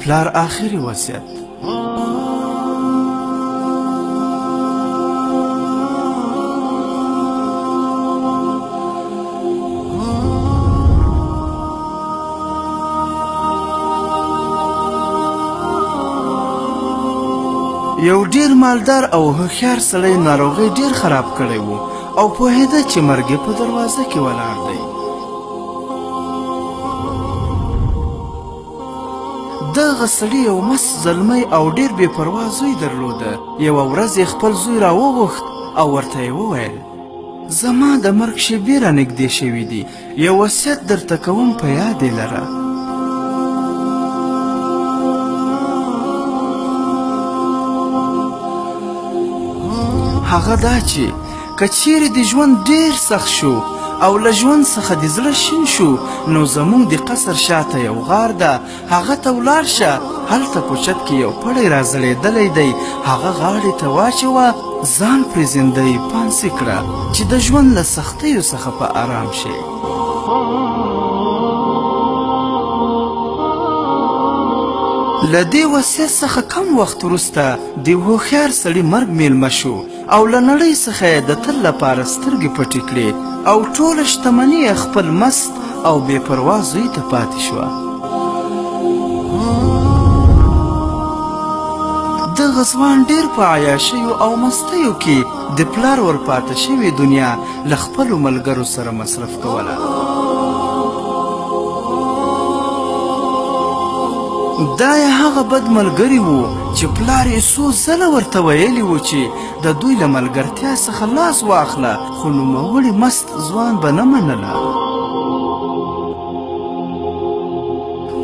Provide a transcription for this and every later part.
پلار آخري وصیت. یو ډیر مالدار او هوښیار سړی ناروغۍ ډیر خراب کړی و او پوهېده چې مرګ یې په دروازه کې ولاړ دی. دغه سړي یو مست زلمی او ډیر بې پروا زوی درلوده. یوه ورځ یې خپل زوی راوغوښت او ورته یې وویل: زما د مرګ شېبې رانږدې شوي دي، یو وصیت درته کوم، په یاد یې لره. هغه دا چې که چیرې د ژوند ډیر سخت شو او له ژوند څخه د زړه شین شو، نو زموږ د قصر شاته یو غار ده، هغه ته ولاړ شه. هلته په چت کې یو پړی راځړېدلی دی، هغه غاړې ته واچوه، ځان پرې زندۍ پانسي کړه چې د ژوند له سختیو څخه په آرام شي. له دې وصیت څخه کم وخت وروسته د هوښیار سړي مرګ میلمه شو او له نړۍ څخه یې د تل لپاره سترګې پټې کړې او ټوله شتمني یې خپل مست او بې پروا زوی ته پاتې شوه. دغه ځوان ډېر په عیاشیو او مستیو کې د پلار ورپاته شوې دنیا له خپلو ملګرو سره مصرف کوله. دا یې هغه بد ملګري وو چې پلار یې څو ځله ورته ویلي وو چې د دوی له ملګرتیا څخه لاس واخله، خو نوموړي مست ځوان به نه منله.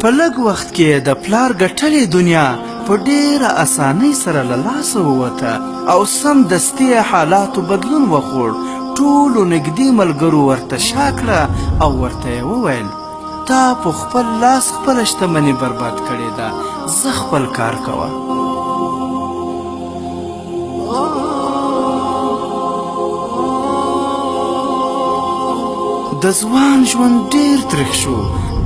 په لږ وخت کې د پلار ګټلې دنیا په ډېره اسانۍ سره له لاسه ووته او سمدستي یې حالاتو بدلون وخوړ. ټولو نږدې ملګرو ورته شا کړه او ورته یې وویل: تا په خپل لاس خپله شتمني برباد کړې ده، زه خپل کار کوه. د ځوان ژوند ډیر تریخ شو.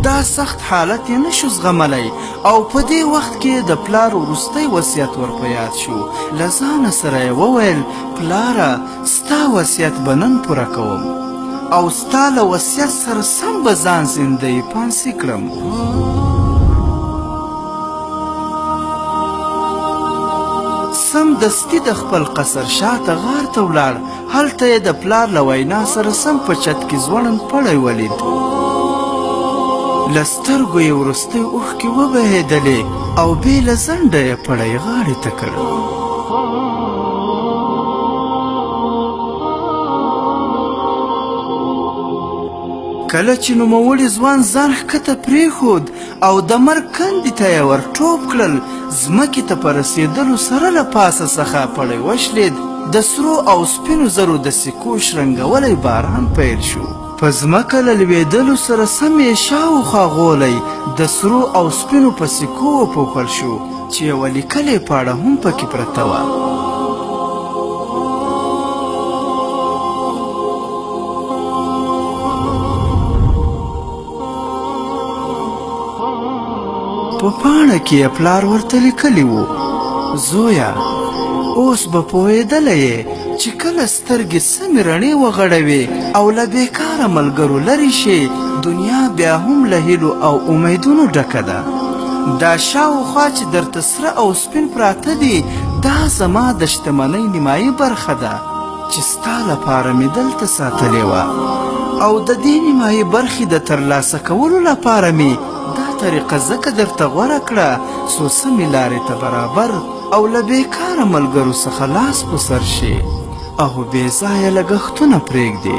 دا سخت حالت یې نشو زغملی او په دې وخت کې د پلار وروستی وصیت ورپه یاد شو. له ځانه سره یې وویل: پلاره، ستا وصیت به نن پوره کوم او ستا له وصیت سره سم به ځان زندۍ پانسي کړم. سمدستي د خپل قصر شاته غار ته ولاړ. هلته یې د پلار له وینا سره سم په چت کې ځوړند پړی ولید. له سترګو یې وروستۍ اوښکې وبهېدلې او بې له ځنډه یې پړی غاړې ته کړ. کله چې نوموړي ځوان ځان ښکته پرېښود او د مرګ کندې ته یې ور ټوپ کړل، ځمکې ته په رسېدلو سره له پاسه څخه پړی وشلېد. د سرو او سپینو زرو د سکو شرنګولی باران پیل شو. په ځمکه له لوېدلو سره سم یې شاوخوا غولی د سرو او سپینو په سکو وپوښل شو چې یوه لیکلې پاڼه هم پکې پرته وه. په پاڼه کې یې پلار ورته لیکلی و: زویه، اوس به پوهېدلی یې چې کله سترګې سمې رڼې وغړوې او له بېکاره ملګرو لرې شي، دنیا بیا هم له هیلو او امیدونو ډکه ده. دا شاوخوا چې درته سره او سپین پراته دي، دا زما د شتمنۍ نیمایي برخه ده چې ستا لپاره مې دلته ساتلې وه، او د دې نیمایي برخې د ترلاسه کولو لپاره مې دا طریقه ځکه درته غوره کړه څو سمې لارې ته برابر او له بېکاره ملګرو څخه لاس په سر شي او بې ځایه لګښتونه پرېږدې.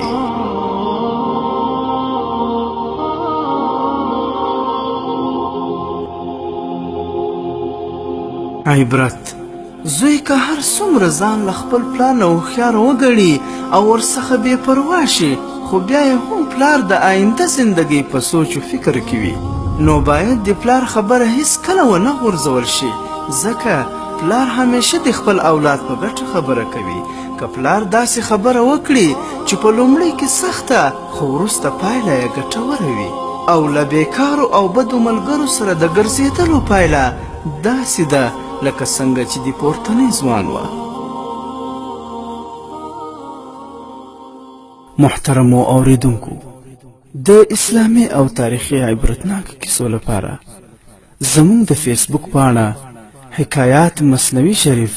عبرت: زوی که هر څومره ځان له خپل پلار نه هوښیار وګڼي او ورڅخه بې پروا شي، خو بیا یې هم پلار د آینده زندګۍ په سوچ و فکر کې وي، نو باید د پلار خبره هیڅکله ونه غورځول شي، ځکه پلار همیشه د خپل اولاد په ګټه خبره کوي. که پلار داسې خبره وکړي چې په لومړي کې سخته خو وروسته پایله یې ګټوره وي، او له بیکارو او بدو ملګرو سره د ګرځېدلو پایله داسې ده لکه څنګه چې د پورتنی ځوان وه. محترمو اوریدونکو، د اسلامي او تاریخي عبرتناک کیسو لپاره زموږ د فیسبوک پاڼه حکایات مصنوي شریف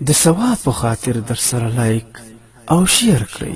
د ثواب په خاطر در سره لایک او شیر کړئ.